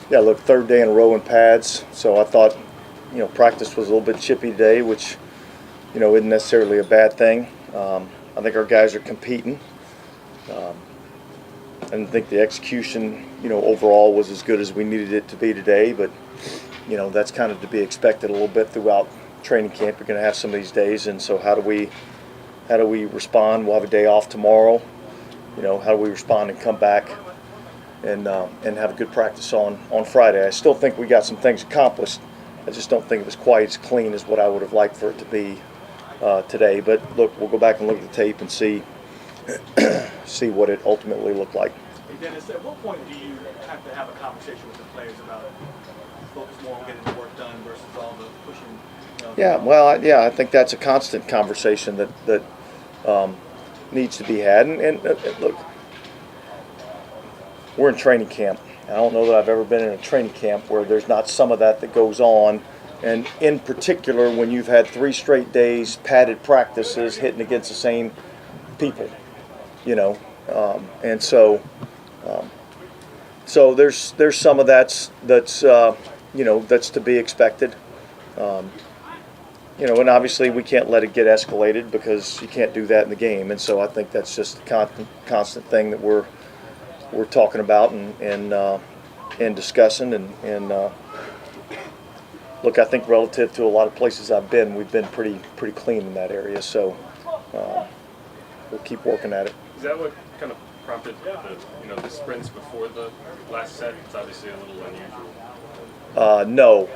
Yeah, look, third day in a row in pads, so I thought, practice was a little bit chippy today, which, isn't necessarily a bad thing. I think our guys are competing. I think the execution, overall was as good as we needed it to be today, but, that's kind of to be expected a little bit throughout training camp. You're going to have some of these days, and so how do we respond? We'll have a day off tomorrow. How do we respond and come back and have a good practice on Friday? I still think we got some things accomplished. I just don't think it was quite as clean as what I would have liked for it to be today. But look, we'll go back and look at the tape and see what it ultimately looked like. Hey Dennis, at what point do you have to have a conversation with the players about focus more on getting the work done versus all the pushing? I think that's a constant conversation that needs to be had. And look, we're in training camp. I don't know that I've ever been in a training camp where there's not some of that goes on. And in particular, when you've had 3 straight days, padded practices, hitting against the same people, and so there's some of that's to be expected. And obviously we can't let it get escalated because you can't do that in the game. And so I think that's just a constant thing that we're talking about and discussing. And look, I think relative to a lot of places I've been, we've been pretty clean in that area. So we'll keep working at it. Is that what kind of prompted the sprints before the last set? It's obviously a little unusual. No.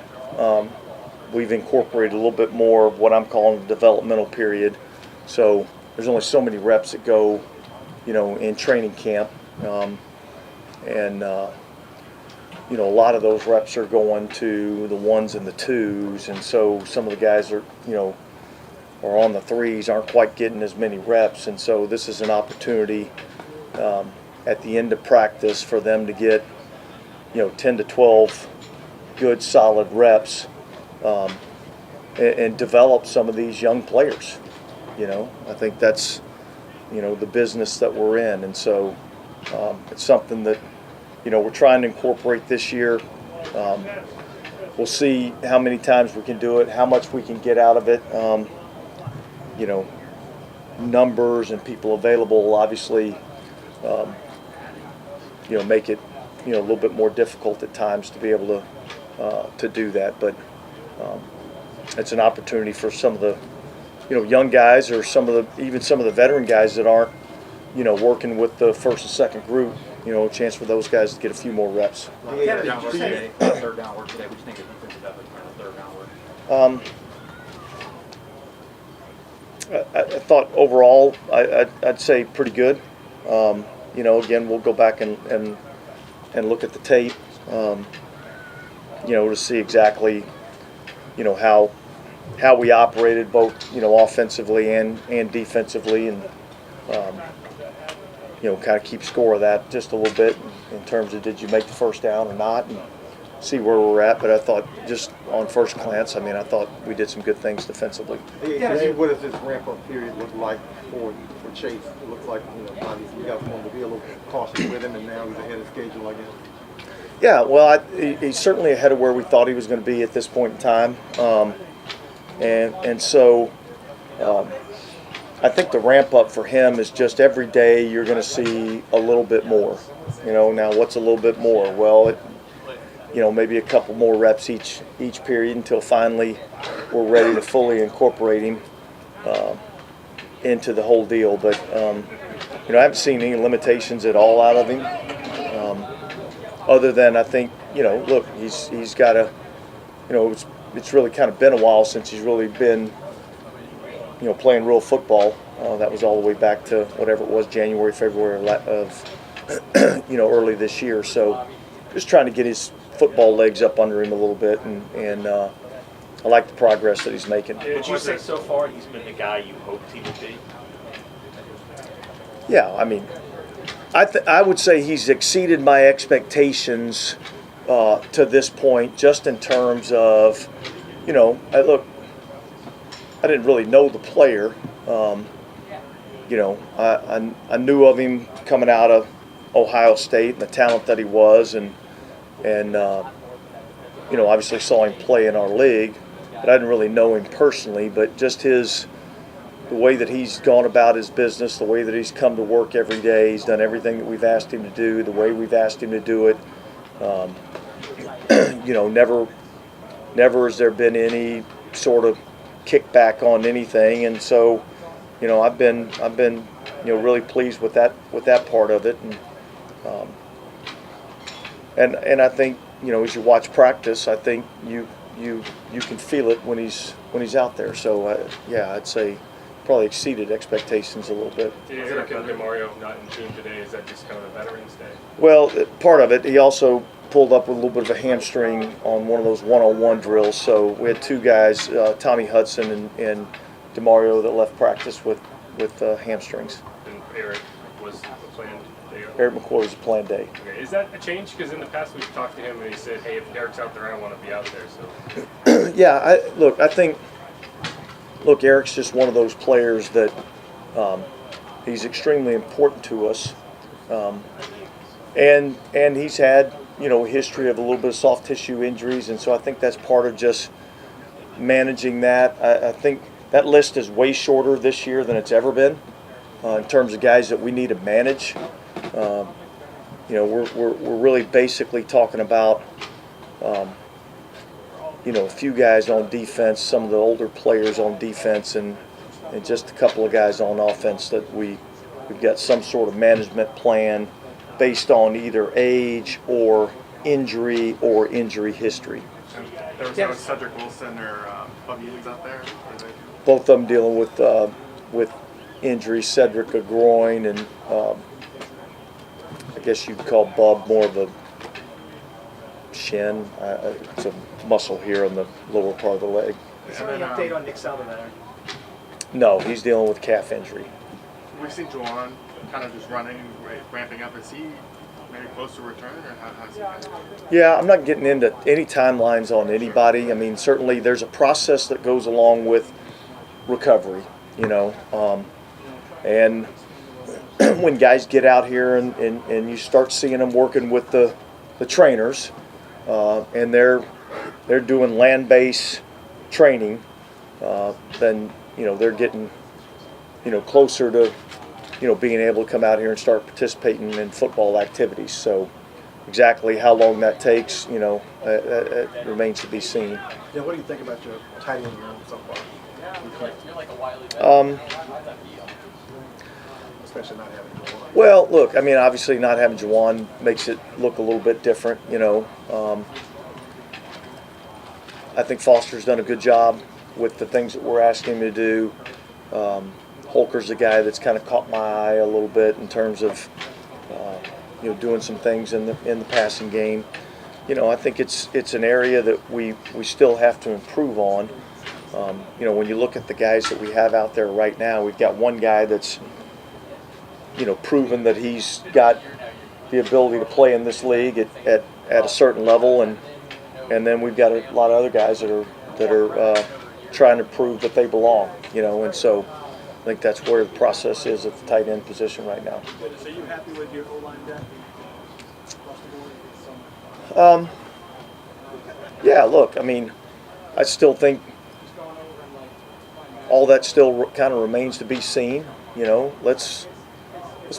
We've incorporated a little bit more of what I'm calling the developmental period. So there's only so many reps that go, in training camp. A lot of those reps are going to the 1s and the 2s. And so some of the guys are on the 3s, aren't quite getting as many reps. And so this is an opportunity at the end of practice for them to get, 10 to 12 good solid reps. And develop some of these young players. I think that's, the business that we're in. And so it's something that, we're trying to incorporate this year. We'll see how many times we can do it, how much we can get out of it. Numbers and people available will obviously, make it, a little bit more difficult at times to be able to do that. But it's an opportunity for some of the, young guys or even some of the veteran guys that aren't, working with the first and second group, a chance for those guys to get a few more reps. Third down work today. What do you think of defensive effort on third down work? I thought overall, I'd say pretty good. Again, we'll go back and look at the tape, to see exactly, how we operated both, offensively and defensively, and kind of keep score of that just a little bit in terms of did you make the first down or not, and see where we're at. But I thought just on first glance, I thought we did some good things defensively. What does this ramp-up period look like for Chase? It looks like, obviously we got one to be a little cautious with him, and now he's ahead of schedule, I guess. Yeah, well, he's certainly ahead of where we thought he was going to be at this point in time. So I think the ramp up for him is just every day you're going to see a little bit more. Now what's a little bit more? Well, maybe a couple more reps each period until finally we're ready to fully incorporate him into the whole deal. But I haven't seen any limitations at all out of him. Other than I think, look, he's got a, it's really kind of been a while since he's really been, playing real football. That was all the way back to whatever it was, January, February of, early this year. So just trying to get his football legs up under him a little bit, and I like the progress that he's making. Would you say so far he's been the guy you hoped he would be? Yeah, I would say he's exceeded my expectations to this point, just in terms of, I didn't really know the player. I knew of him coming out of Ohio State and the talent that he was, and and you know, obviously saw him play in our league, but I didn't really know him personally. But just the way that he's gone about his business, the way that he's come to work every day, he's done everything that we've asked him to do, the way we've asked him to do it. You know, never has there been any sort of kickback on anything, and so, you know, I've been you know, really pleased with that part of it, and I think, you know, as you watch practice, I think you can feel it when he's out there. So yeah, I'd say probably exceeded expectations a little bit. Eric and DeMario not in tune today. Is that just kind of a Veterans Day? Well, part of it, he also pulled up with a little bit of a hamstring on one of those one-on-one drills. So we had two guys, Tommy Hudson and DeMario, that left practice with hamstrings. And Eric was a planned day. Eric McCoy was a planned day. Okay. Is that a change? Because in the past we've talked to him and he said, "Hey, if Eric's out there, I don't want to be out there." So Yeah, I think Eric's just one of those players that he's extremely important to us, and he's had, you know, a history of a little bit of soft tissue injuries, and so I think that's part of just managing that. I think that list is way shorter this year than it's ever been in terms of guys that we need to manage. You know, we're really basically talking about you know, a few guys on defense, some of the older players on defense, and just a couple of guys on offense that we've got some sort of management plan based on either age or injury history. There was no Cedric Wilson or Bobby Eads out there? Both of them dealing with injuries. Cedric a groin, and I guess you'd call Bob more of a shin. It's a muscle here on the lower part of the leg. Is there any update on Nick Salvator? No, he's dealing with calf injury. We've seen Juwan kind of just running, ramping up. Is he maybe close to return, or how's he been? Yeah, I'm not getting into any timelines on anybody. I mean, certainly there's a process that goes along with recovery, you know, and when guys get out here and you start seeing them working with the trainers, and they're doing land-based training, then, you know, they're getting, you know, closer to, you know, being able to come out here and start participating in football activities. So exactly how long that takes, you know, it remains to be seen. Yeah, what do you think about your tight end room so far? Especially not having Juwan. Well, look, I mean, obviously not having Juwan makes it look a little bit different, you know. I think Foster's done a good job with the things that we're asking him to do. Holker's a guy that's kind of caught my eye a little bit in terms of, you know, doing some things in the passing game. You know, I think it's an area that we still have to improve on. You know, when you look at the guys that we have out there right now, we've got one guy that's, you know, proven that he's got the ability to play in this league at a certain level, and then we've got a lot of other guys that are trying to prove that they belong, you know, and so I think that's where the process is at the tight end position right now. So you happy with your O-line depth across the board? Yeah, look, I mean, I still think all that still kind of remains to be seen. You know, let's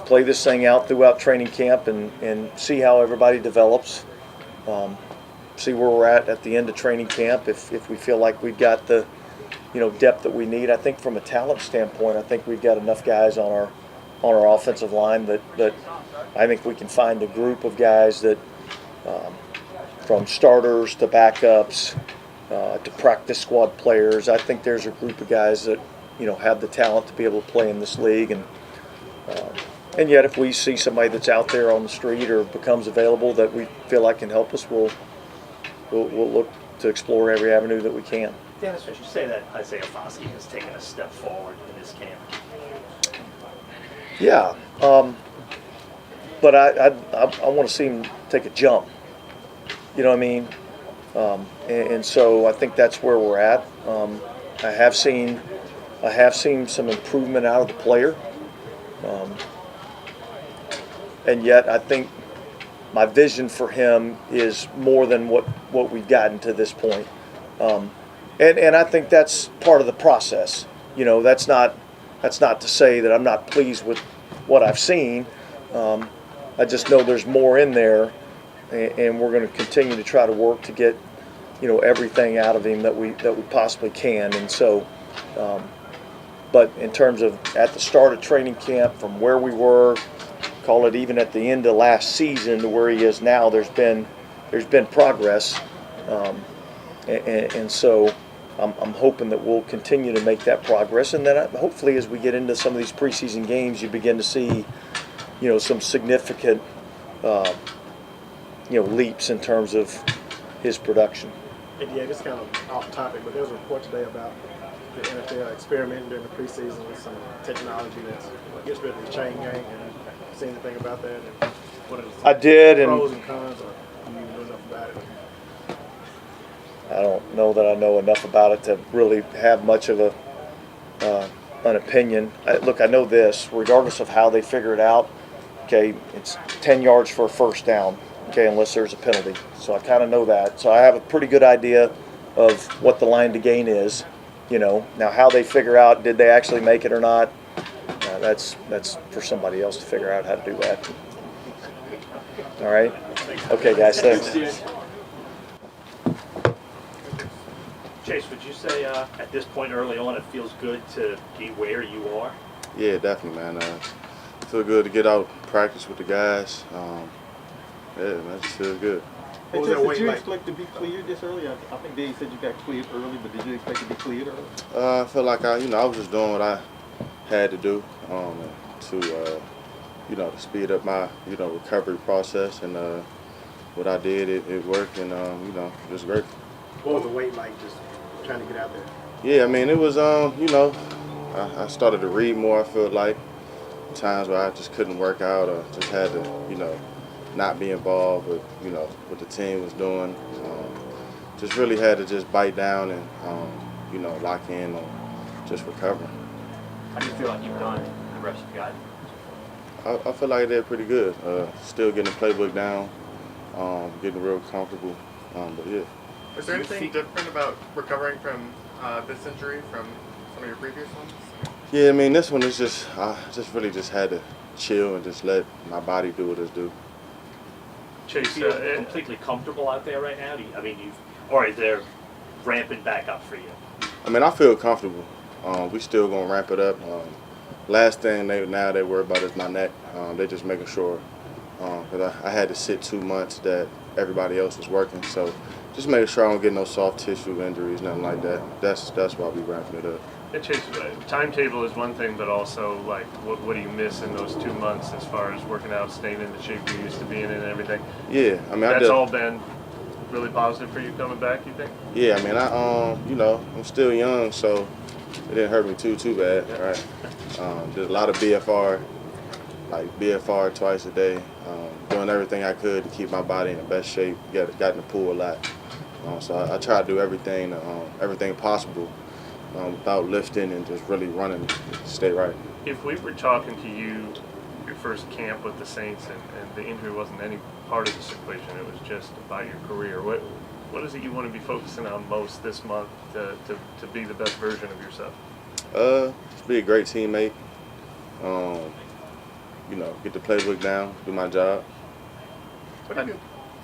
play this thing out throughout training camp and see how everybody develops. See where we're at the end of training camp. If we feel like we've got the, you know, depth that we need. I think from a talent standpoint, I think we've got enough guys on our offensive line that I think we can find a group of guys that, from starters to backups to practice squad players, I think there's a group of guys that, you know, have the talent to be able to play in this league. And yet, if we see somebody that's out there on the street or becomes available that we feel like can help us, we'll look to explore every avenue that we can. Dennis, would you say that Isaiah Foskey has taken a step forward in this camp? Yeah, but I want to see him take a jump. You know what I mean? And so I think that's where we're at. I have seen some improvement out of the player, and yet I think, my vision for him is more than what we've gotten to this point. And I think that's part of the process. You know, that's not to say that I'm not pleased with what I've seen. I just know there's more in there, and we're going to continue to try to work to get, you know, everything out of him that we possibly can. And so, but in terms of at the start of training camp, from where we were, call it even at the end of last season to where he is now, there's been progress, and so I'm hoping that we'll continue to make that progress, and then hopefully as we get into some of these preseason games, you begin to see, you know, some significant, you know, leaps in terms of his production. And yeah, this is kind of off topic, but there was a report today about the NFL experimenting during the preseason with some technology that gets rid of the chain gang. And see anything about that? And what are the I did, pros and and cons, or do you know enough about it? I don't know that I know enough about it to really have much of an opinion. Look, I know this, regardless of how they figure it out, okay, it's 10 yards for a first down, okay, unless there's a penalty. So I kind of know that. So I have a pretty good idea of what the line to gain is, you know. Now how they figure out, did they actually make it or not, that's for somebody else to figure out how to do that. All right? Okay, guys, thanks. Chase, would you say at this point early on it feels good to be where you are? Yeah, definitely, man. I feel good to get out practice with the guys. Yeah, man, it just feels good. Hey, What was that Chase, weight did you like? expect to be cleared this early? I think Dave said you got cleared early, but did you expect to be cleared early? I felt like I was just doing what I had to do to, to speed up my, recovery process. And what I did, it worked, and, just great. What was the weight like just trying to get out there? Yeah, I mean, it was, I started to read more, I felt like. Times where I just couldn't work out or just had to, not be involved with, what the team was doing. Just really had to just bite down and, lock in on just recovering. How do you feel like you've done the reps you've got? I feel like I did pretty good. Still getting the playbook down, getting real comfortable, but yeah. Is there anything different about recovering from this injury from some of your previous ones? Yeah, I mean, this one is just, I just really just had to chill and just let my body do what it do. Chase, you feel completely comfortable out there right now? Or is there ramping back up for you? I mean, I feel comfortable. We still gonna ramp it up. Last thing they worry about is my neck. They just making sure, because I had to sit 2 months that everybody else was working. So just making sure I don't get no soft tissue injuries, nothing like that. That's why we ramping it up. Yeah, Chase, timetable is one thing, but also like what do you miss in those 2 months as far as working out, staying in the shape you used to be in, and everything? Yeah, I mean, That's all been really positive for you coming back, you think? Yeah, I mean, I'm still young, so it didn't hurt me too bad, right? Did a lot of BFR, like BFR twice a day, doing everything I could to keep my body in the best shape. Got in the pool a lot, so I try to do everything possible without lifting and just really running to stay right. If we were talking to you, your first camp with the Saints, and the injury wasn't any part of this equation, it was just about your career, what is it you want to be focusing on most this month to be the best version of yourself? Just be a great teammate. Get the playbook down, do my job.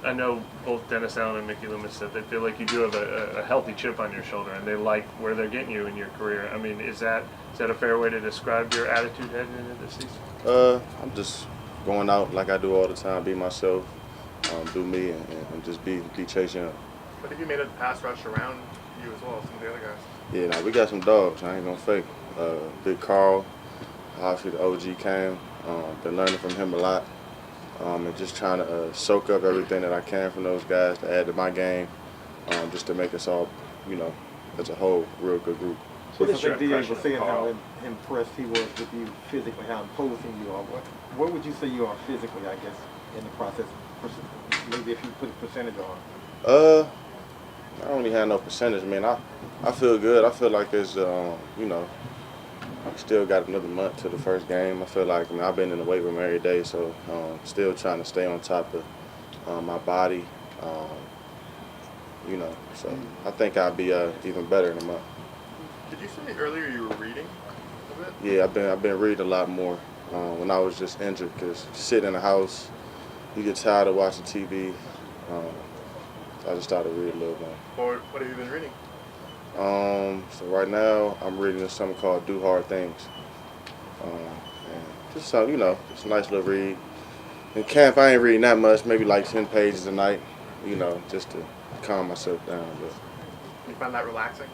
I know both Dennis Allen and Mickey Loomis said they feel like you do have a healthy chip on your shoulder, and they like where they're getting you in your career. I mean, is that a fair way to describe your attitude heading into this season? I'm just going out like I do all the time, be myself, do me, and just be chasing up. But if you made a pass rush around you as well, some of the other guys. Yeah, now we got some dogs. I ain't gonna fake. Big Carl, obviously the OG came. Been learning from him a lot. And just trying to soak up everything that I can from those guys to add to my game, just to make us all, as a whole, real good group. So I What's your think D.A. impression was of saying how Carl? impressed he was with you physically, how imposing you are. What would you say you are physically, I guess, in the process? Maybe if you put a percentage on. I don't really have no percentage, man. I feel good. I feel like it's, I still got another month to the first game. I feel like, I've been in the weight room every day, so still trying to stay on top of, my body. You know, so I think I'll be even better in a month. Did you say earlier you were reading a bit? Yeah, I've been reading a lot more when I was just injured, because sitting in the house, you get tired of watching TV. So I just started reading a little more. What have you been reading? So right now I'm reading something called Do Hard Things. And just so, you know, it's a nice little read. In camp I ain't reading that much, maybe like 10 pages a night, you know, just to calm myself down. But You find that relaxing?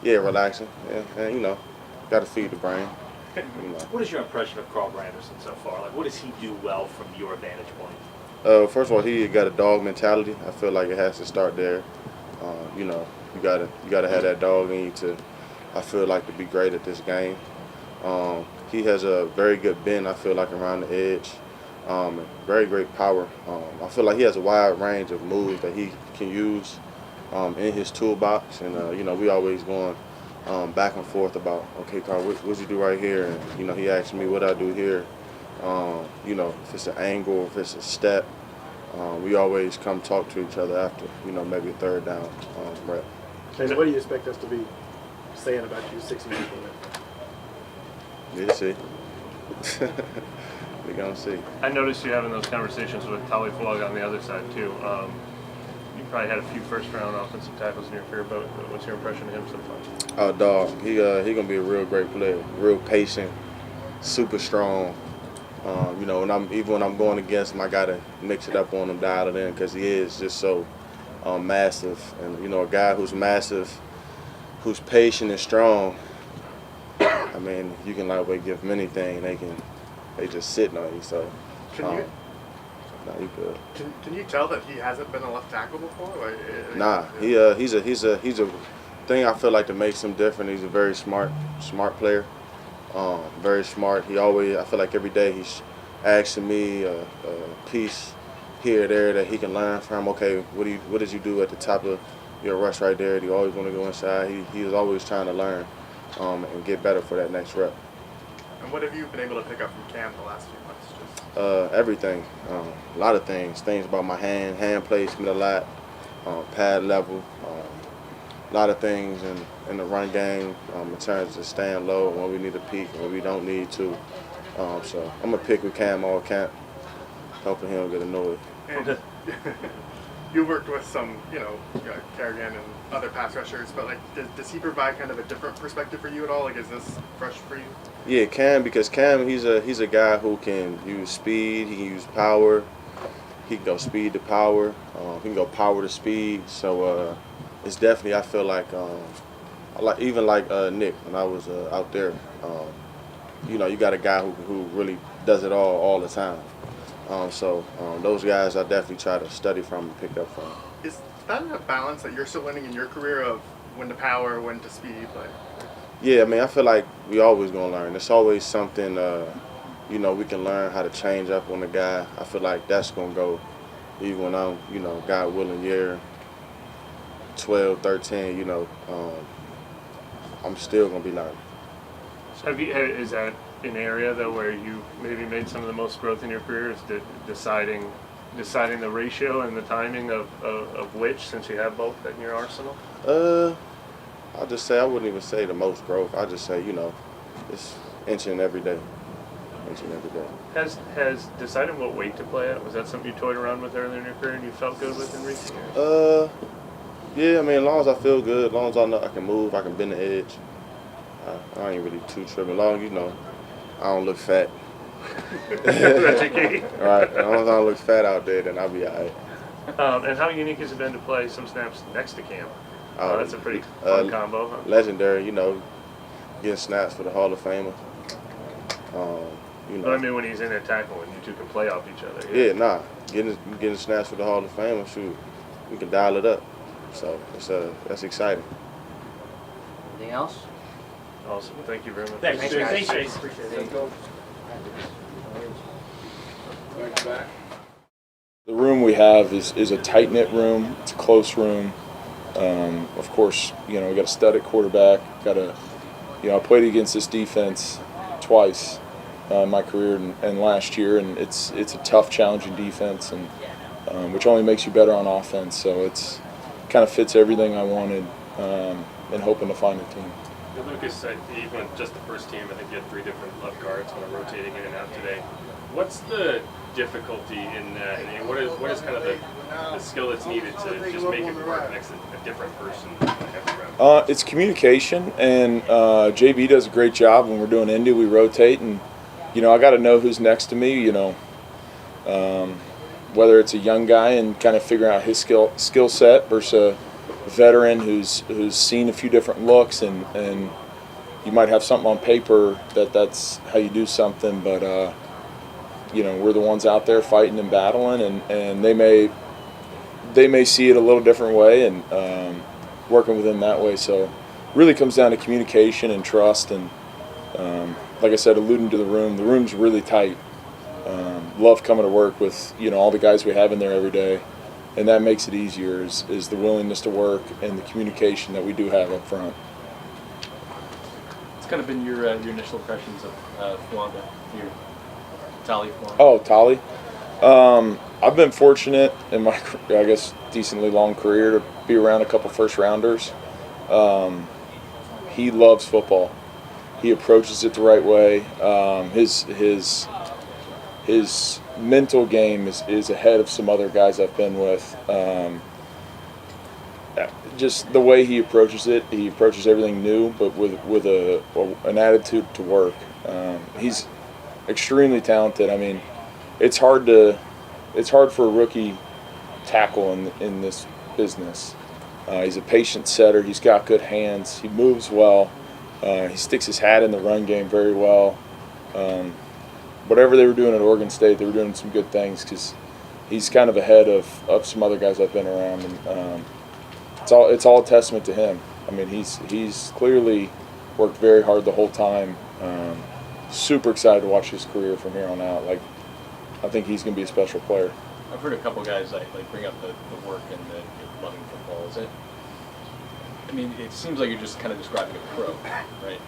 yeah, relaxing. Yeah, and you know, got to feed the brain. You know. What is your impression of Carl Granderson so far? Like, what does he do well from your vantage point? First of all, he got a dog mentality. I feel like it has to start there. You know, you gotta have that dog in you to, I feel like, to be great at this game. He has a very good bend, I feel like, around the edge. And very great power. I feel like he has a wide range of moves that he can use in his toolbox. And you know, we always going back and forth about, okay, Carl, what you do right here? And you know, he asked me what I do here. You know, if it's an angle, if it's a step, we always come talk to each other after, you know, maybe a third down rep. And what do you expect us to be saying about you 6 years from now? We'll see. We're gonna see. I noticed you having those conversations with Tali Flog on the other side too. You probably had a few first-round offensive tackles in your career, but what's your impression of him so far? Oh, dog, he gonna be a real great player, real patient, super strong. You know, even when I'm going against him, I gotta mix it up on him, dial it in, because he is just so massive. And you know, a guy who's massive, who's patient and strong. I mean, you can lightweight give them anything, they just sitting on you. So, Can you no, you good. can you tell that he hasn't been a left tackle before? Like, Nah, he's a thing I feel like that makes him different. He's a very smart player. Very smart. I feel like every day he's asking me a piece here or there that he can learn from. Okay, what did you do at the top of your rush right there? Do you always want to go inside? He is always trying to learn and get better for that next rep. And what have you been able to pick up from Cam the last few months? Just Everything, a lot of things about my hand placement a lot, pad level, a lot of things in the run game in terms of staying low when we need to peak and when we don't need to. So I'm going to pick with Cam all camp, helping him get annoyed. and you worked with some, you know, Kerrigan and other pass rushers, but like, does he provide kind of a different perspective for you at all? Like, is this fresh for you? Yeah, Cam, because Cam, he's a guy who can use speed, he can use power, he can go speed to power, he can go power to speed. So it's definitely, I feel like, even like Nick when I was out there, you know, you got a guy who really does it all the time. So those guys I definitely try to study from and pick up from. Is that a balance that you're still learning in your career of when to power, when to speed? Like, yeah, I mean, I feel like we always gonna learn. There's always something, you know, we can learn how to change up on the guy. I feel like that's gonna go even when I'm, you know, God willing, year 12, 13, you know, I'm still gonna be learning. Is that an area though where you maybe made some of the most growth in your career, is deciding the ratio and the timing of which, since you have both in your arsenal? I'll just say, I wouldn't even say the most growth. I'll just say, you know, it's inching every day. Inching every day. Has deciding what weight to play at, was that something you toyed around with earlier in your career and you felt good with in recent years? Yeah, I mean, as long as I feel good, as long as I know I can move, I can bend the edge, I ain't really too tripping. As long as, you know, I don't look fat. That's your key. Right, as long as I don't look fat out there, then I'll be all right. And how unique has it been to play some snaps next to Cam? That's a pretty fun combo, huh? Legendary, you know, getting snaps for the Hall of Famer. You know. But I mean, when he's in there tackling, you two can play off each other. Yeah, nah, getting snaps for the Hall of Famer, shoot, we can dial it up. So that's exciting. Anything else? Awesome. Thank you very much. Thanks, Thanks, Chase. guys. Thanks, Chase. Appreciate it. The room we have is a tight-knit room. It's a close room. Of course, you know, we got a stud at quarterback. I played against this defense twice in my career and last year, and it's a tough, challenging defense. And which only makes you better on offense. So it's kind of fits everything I wanted, and hoping to find a team. Lucas, even just the first team, I think you had 3 different left guards kind of rotating in and out today. What's the difficulty in that? And what is kind of the skill that's needed to just make it work next to a different person every round? It's communication, and JB does a great job when we're doing Indy. We rotate, and I got to know who's next to me. Whether it's a young guy and kind of figuring out his skill set versus a veteran who's seen a few different looks, and you might have something on paper that's how you do something, but we're the ones out there fighting and battling, and they may see it a little different way, and working with them that way. So really comes down to communication and trust, and like I said, alluding to the room's really tight. Love coming to work with all the guys we have in there every day, and that makes it easier is the willingness to work and the communication that we do have up front. It's kind of been your initial impressions of Flanda here, Tali Flanda. Oh, Tali. I've been fortunate in my, I guess, decently long career to be around a couple first rounders. He loves football. He approaches it the right way. His mental game is ahead of some other guys I've been with. Just the way he approaches it, he approaches everything new, but with an attitude to work. He's extremely talented. I mean, it's hard for a rookie tackle in this business. He's a patient setter. He's got good hands. He moves well. He sticks his hat in the run game very well. Whatever they were doing at Oregon State, they were doing some good things because he's kind of ahead of some other guys I've been around, and it's all a testament to him. I mean, he's clearly worked very hard the whole time. Super excited to watch his career from here on out. Like, I think he's going to be a special player. I've heard a couple guys like bring up the work and the loving football. Is it? I mean, it seems like you're just kind of describing a pro, right?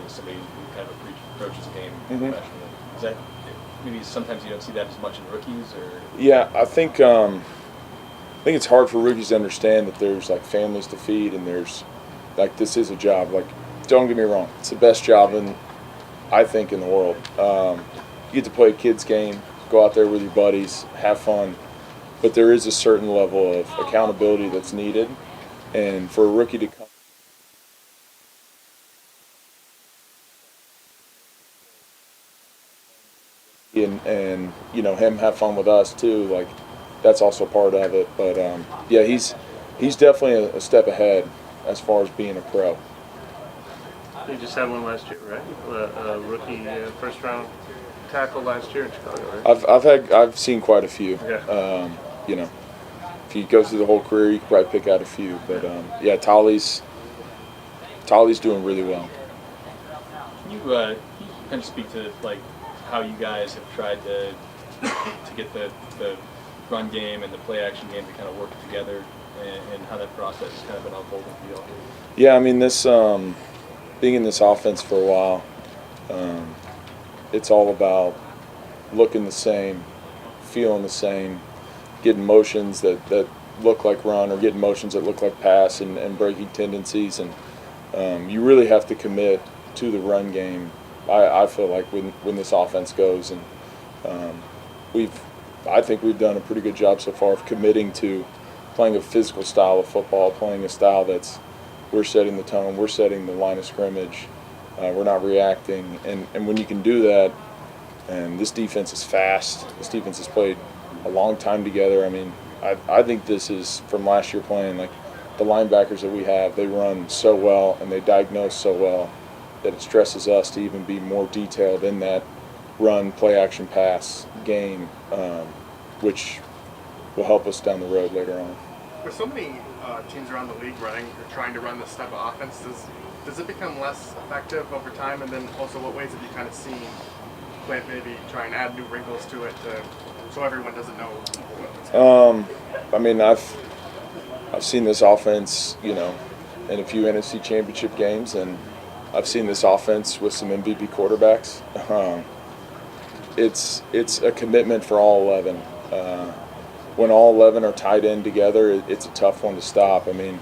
Somebody who kind of approaches the game professionally. Is that maybe sometimes you don't see that as much in rookies, or? Yeah, I think it's hard for rookies to understand that there's like families to feed, and there's like this is a job. Like, don't get me wrong, it's the best job I think in the world. You get to play a kid's game, go out there with your buddies, have fun, but there is a certain level of accountability that's needed, and for a rookie to come and him have fun with us too, like that's also part of it. But yeah, he's definitely a step ahead as far as being a pro. You just had one last year, right? A rookie first round tackle last year in Chicago, right? I've seen quite a few. Yeah. If you go through the whole career, you could probably pick out a few. But yeah, Tali's doing really well. Can you kind of speak to like how you guys have tried to get the run game and the play action game to kind of work together, and how that process has kind of been unfolding for you all? Yeah, I mean, this being in this offense for a while, it's all about looking the same, feeling the same, getting motions that look like run or getting motions that look like pass, and breaking tendencies. And you really have to commit to the run game, I feel like, when this offense goes. And I think we've done a pretty good job so far of committing to playing a physical style of football, playing a style that's we're setting the tone, we're setting the line of scrimmage, we're not reacting. And when you can do that, and this defense is fast, this defense has played a long time together. I mean, I think this is from last year playing, like the linebackers that we have, they run so well and they diagnose so well that it stresses us to even be more detailed in that run, play action, pass game, which will help us down the road later on. With so many teams around the league running or trying to run this type of offense, does it become less effective over time? And then also, what ways have you kind of seen Clint maybe try and add new wrinkles to it so everyone doesn't know what's going on? I mean, I've seen this offense, in a few NFC Championship games, and I've seen this offense with some MVP quarterbacks. It's a commitment for all 11. when all 11 are tied in together, it's a tough one to stop. I mean,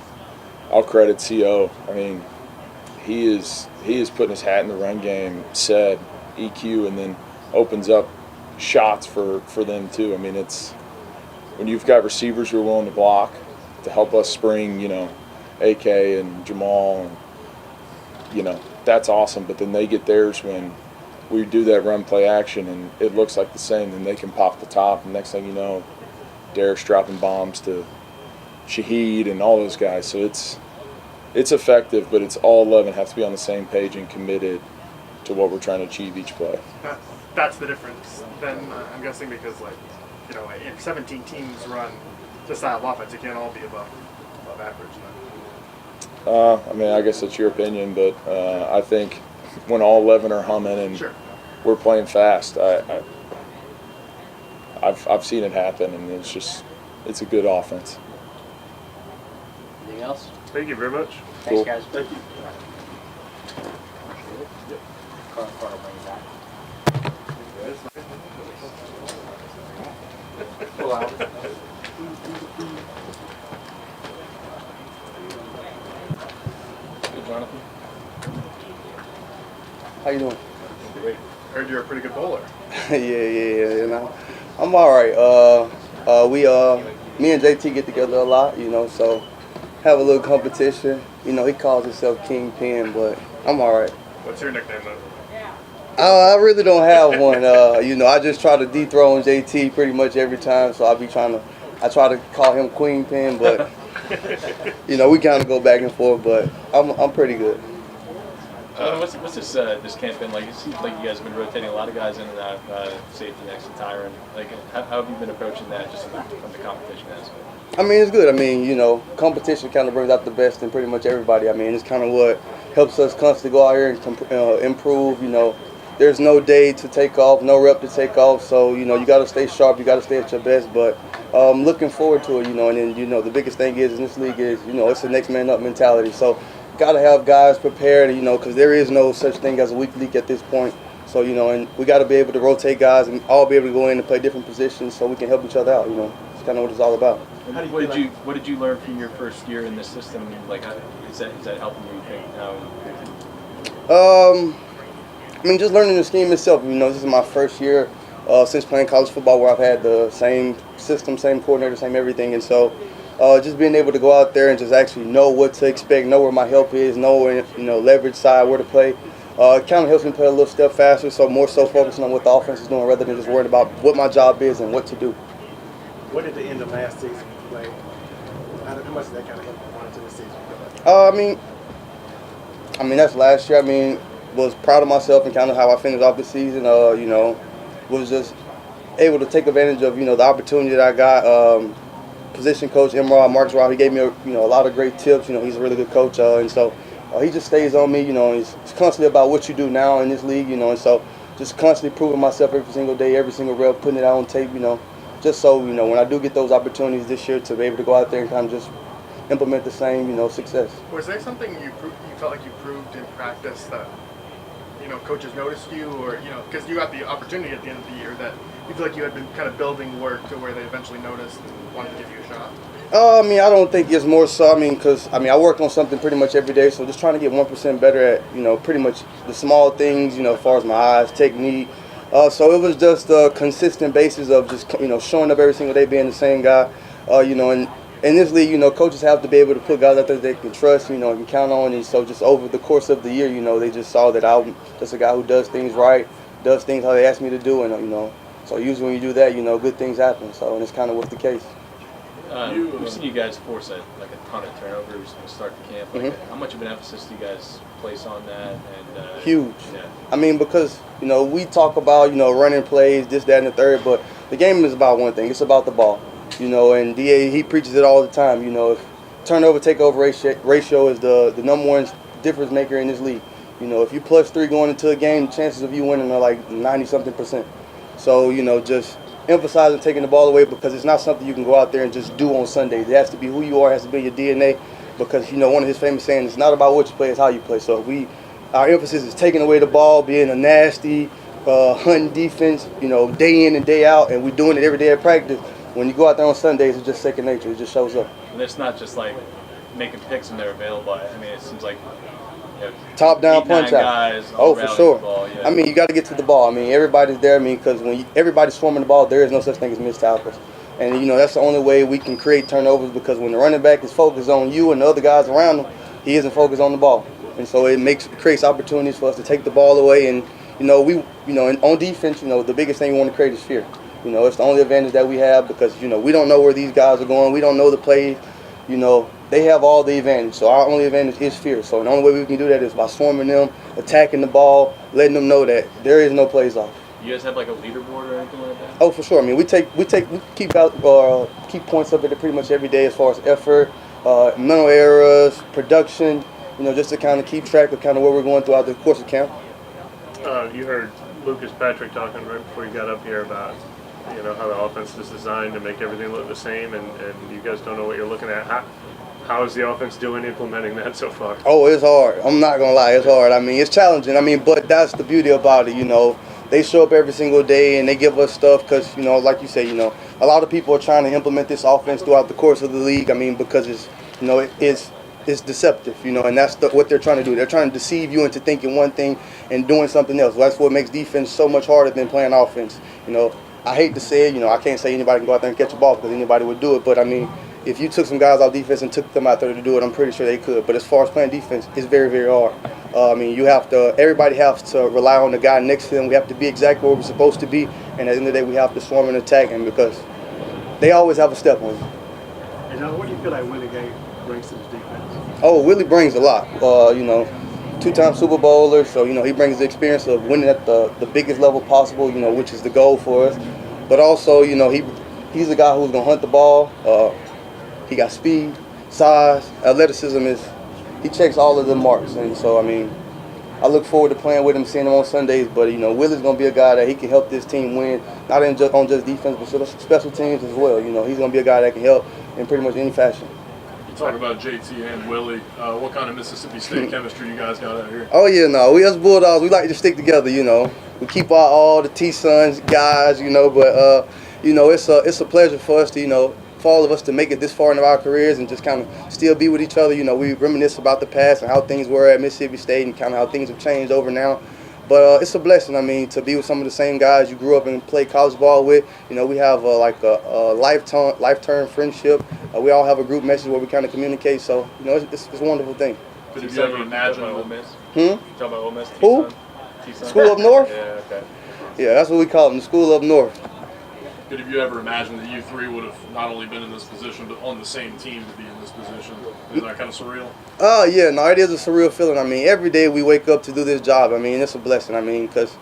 I'll credit CO. I mean, he is putting his hat in the run game, said EQ, and then opens up shots for them too. I mean, it's when you've got receivers who are willing to block to help us spring, AK and Jamal, and that's awesome. But then they get theirs when we do that run play action and it looks like the same, then they can pop the top, and next thing you know, Derek's dropping bombs to Shaheed and all those guys. So it's effective, but it's all 11 have to be on the same page and committed to what we're trying to achieve each play. That's the difference. Then I'm guessing because if 17 teams run this style of offense, it can't all be above average. I mean, I guess that's your opinion, but I think when all 11 are humming and Sure. we're playing fast, I've seen it happen, and it's a good offense. Anything else? Thank you very much. Thanks, Cool. guys. Thank you. Carter will bring it back. Pull out. Good, Jonathan. How you doing? Great. Heard you're a pretty good bowler. yeah. I'm all right. Me and JT get together a lot, so have a little competition. He calls himself Kingpin, but I'm all right. What's your nickname then? I really don't have one. I just try to dethrone JT pretty much every time, so I try to call him Queen Pin, but we kind of go back and forth, but I'm pretty good. What's this camp been like? It seems like you guys have been rotating a lot of guys in and out, safety next to Tyron. Like, how have you been approaching that just from the competition aspect? I mean, it's good. I mean, competition kind of brings out the best in pretty much everybody. I mean, it's kind of what helps us constantly go out here and improve. There's no day to take off, no rep to take off. So, you got to stay sharp. You got to stay at your best. But looking forward to it, and then, the biggest thing is in this league is, it's the next man up mentality. So, got to have guys prepared, because there is no such thing as a weak league at this point. So, and we got to be able to rotate guys and all be able to go in and play different positions so we can help each other out. It's kind of what it's all about. What did you learn from your first year in this system? Like, is that helping you think now? I mean, just learning the scheme itself. This is my first year since playing college football where I've had the same system, same coordinator, same everything. And so just being able to go out there and just actually know what to expect, know where my help is, know where, leverage side, where to play. It kind of helps me play a little step faster, so more so focusing on what the offense is doing rather than just worrying about what my job is and what to do. What did the end of last season play? How much did that kind of help you going into the season? I mean that's last year. I mean, was proud of myself and kind of how I finished off the season. Was just able to take advantage of the opportunity that I got. Position coach Marcus Robb, he gave me a lot of great tips. He's a really good coach, and so he just stays on me. He's constantly about what you do now in this league. And so just constantly proving myself every single day, every single rep, putting it out on tape. Just so when I do get those opportunities this year to be able to go out there and kind of just implement the same success. Was there something you felt like you proved in practice that coaches noticed you, or because you got the opportunity at the end of the year that you feel like you had been kind of building work to where they eventually noticed and wanted to give you a shot? I mean, I don't think it's more so. Because I work on something pretty much every day, so just trying to get 1% better at pretty much the small things. As far as my eyes, technique. So it was just a consistent basis of just showing up every single day, being the same guy. And in this league, coaches have to be able to put guys out there they can trust, and can count on. And so just over the course of the year, they just saw that I'm just a guy who does things right, does things how they ask me to do, and so usually when you do that, good things happen. So and it's kind of what's the case. We've seen you guys force a ton of turnovers to start the camp. How much of an emphasis do you guys place on that? And huge. Yeah. Because we talk about running plays, this, that, and the third, but the game is about one thing. It's about the ball. And DA, he preaches it all the time. If turnover takeover ratio is the number one difference maker in this league. If you +3 going into a game, chances of you winning are like 90-something%. So just emphasizing taking the ball away, because it's not something you can go out there and just do on Sundays. It has to be who you are, it has to be your DNA, because one of his famous sayings, it's not about what you play, it's how you play. So our emphasis is taking away the ball, being a nasty, hunting defense, day in and day out, and we're doing it every day at practice. when you go out there on Sundays, it's just second nature. It just shows up. And it's not just like making picks when they're available. I mean, it seems like Top down 8, punch 9 out. guys Oh, all for rallying sure. the ball, yeah. I mean, you got to get to the ball. I mean, everybody's there. I mean, because when everybody's swarming the ball, there is no such thing as missed tackles. And, you know, that's the only way we can create turnovers, because when the running back is focused on you and the other guys around him, he isn't focused on the ball. And so it creates opportunities for us to take the ball away. And, you know, on defense, you know, the biggest thing we want to create is fear. You know, it's the only advantage that we have, because, you know, we don't know where these guys are going. We don't know the plays. You know, they have all the advantage. So our only advantage is fear. So the only way we can do that is by swarming them, attacking the ball, letting them know that there is no plays off. You guys have like a leaderboard or anything like that? Oh, for sure. I mean, we keep points up at pretty much every day as far as effort, mental errors, production. You know, just to kind of keep track of kind of where we're going throughout the course of camp. You heard Lucas Patrick talking right before you got up here about, you know, how the offense is designed to make everything look the same, and you guys don't know what you're looking at. How is the offense doing implementing that so far? Oh, it's hard. I'm not gonna lie, it's hard. I mean, it's challenging. I mean, but that's the beauty about it. You know, they show up every single day and they give us stuff because, you know, like you say, you know, a lot of people are trying to implement this offense throughout the course of the league. I mean, because it's, you know, it's deceptive, you know, and that's what they're trying to do. They're trying to deceive you into thinking one thing and doing something else. That's what makes defense so much harder than playing offense. You know, I hate to say it, you know, I can't say anybody can go out there and catch a ball because anybody would do it, but I mean, if you took some guys off defense and took them out there to do it, I'm pretty sure they could. But as far as playing defense, it's very, very hard. I mean, everybody has to rely on the guy next to them. We have to be exactly where we're supposed to be, and at the end of the day, we have to swarm and attack him because they always have a step on you. And John, what do you feel like Willie Gay brings to this defense? Oh, Willie brings a lot. You know, 2-time Super Bowler, so, you know, he brings the experience of winning at the biggest level possible, you know, which is the goal for us. But also, you know, he's a guy who's going to hunt the ball. He got speed, size, athleticism. He checks all of the marks. And so, I mean, I look forward to playing with him, seeing him on Sundays. But, you know, Willie's going to be a guy that he can help this team win, not on just defense, but special teams as well. You know, he's going to be a guy that can help in pretty much any fashion. You talk about JT and Willie. What kind of Mississippi State chemistry you guys got out here? Oh, yeah, no. We as Bulldogs, we like to stick together, you know. We keep all the T-Sons guys, you know. But, you know, it's a pleasure for us to, you know, for all of us to make it this far into our careers and just kind of still be with each other. You know, we reminisce about the past and how things were at Mississippi State and kind of how things have changed over now. But it's a blessing, I mean, to be with some of the same guys you grew up and played college ball with. You know, we have a lifetime friendship. We all have a group message where we kind of communicate. So, you know, it's a wonderful thing. But have you ever imagined Ole Miss? Hmm? Talking about Ole Miss? Who? T-Sun? School up north? Yeah, okay. Yeah, that's what we call them, the school up north. But have you ever imagined that you three would have not only been in this position, but on the same team to be in this position? Is that kind of surreal? Yeah, no, it is a surreal feeling. I mean, every day we wake up to do this job. I mean, it's a blessing. I mean, because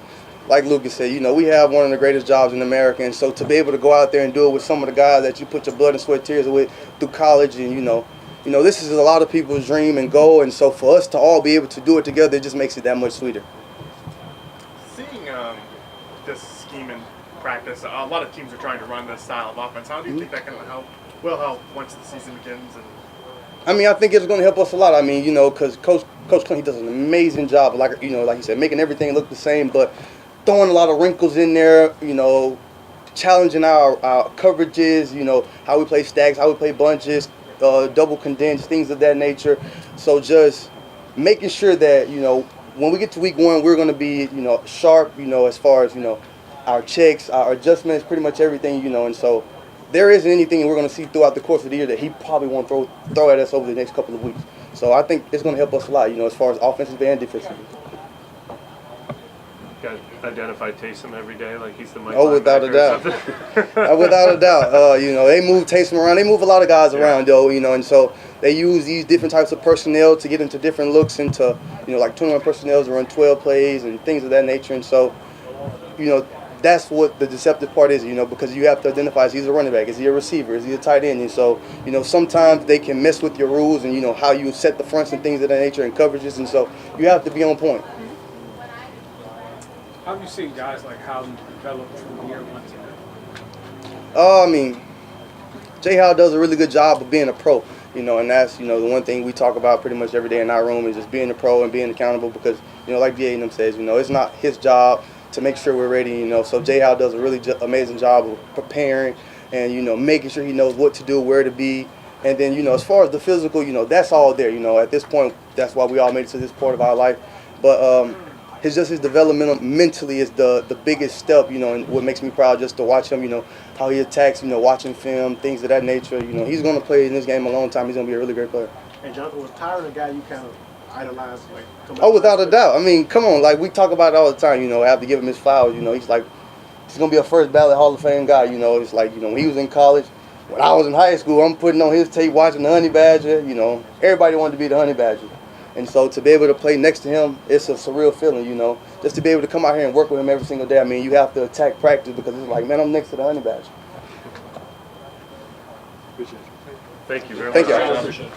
like Lucas said, you know, we have one of the greatest jobs in America. And so to be able to go out there and do it with some of the guys that you put your blood and sweat tears with through college, and, you know, this is a lot of people's dream and goal. And so for us to all be able to do it together, it just makes it that much sweeter. Seeing this scheme in practice, a lot of teams are trying to run this style of offense. How do you think that can will help once the season begins? And I mean, I think it's going to help us a lot. I mean, you know, because Coach Clint, he does an amazing job, like you said, making everything look the same, but throwing a lot of wrinkles in there, you know, challenging our coverages, you know, how we play stacks, how we play bunches, double condensed, things of that nature. So just making sure that, you know, when we get to week one, we're going to be, you know, sharp, you know, as far as, you know, our checks, our adjustments, pretty much everything, you know, and so there isn't anything we're going to see throughout the course of the year that he probably won't throw at us over the next couple of weeks. So I think it's going to help us a lot, you know, as far as offensively and defensively. Got to identify Taysom every day like he's the Mike Oh, without a doubt. doubt. Without a doubt. You know, they move Taysom around. They move a lot of guys around, though, you know, and so they use these different types of personnel to get into different looks, into, you know, like 21 personnel to run 12 plays and things of that nature. And so, you know, that's what the deceptive part is, you know, because you have to identify, is he a running back, is he a receiver, is he a tight end? And so, you know, sometimes they can mess with your rules and, you know, how you set the fronts and things of that nature and coverages. And so you have to be on point. How have you seen guys like Howden develop from year one to I mean, Jay Howe does a really good job of being a pro, you know, and that's, you know, the one thing we talk about pretty much every day in our room is just being a pro and being accountable because, you know, like BA and them says, you know, it's not his job to make sure we're ready, you know. So Jay Howe does a really amazing job of preparing and making sure he knows what to do, where to be, and then as far as the physical, that's all there. At this point, that's why we all made it to this part of our life. But his development mentally is the biggest step, and what makes me proud just to watch him, how he attacks, watching film, things of that nature. He's going to play in this game a long time. He's going to be a really great player. And Jonathan, was Tyron a guy you kind of idolized? Oh, without a doubt. I mean, come on, like we talk about it all the time. I have to give him his flowers. He's like, he's going to be a first ballot Hall of Fame guy. It's like, when he was in college, when I was in high school, I'm putting on his tape, watching the Honey Badger. Everybody wanted to be the Honey Badger. And so to be able to play next to him, it's a surreal feeling, Just to be able to come out here and work with him every single day. I mean, you have to attack practice because it's like, man, I'm next to the Honey Badger. Thank you very Thank much. you. Appreciate it.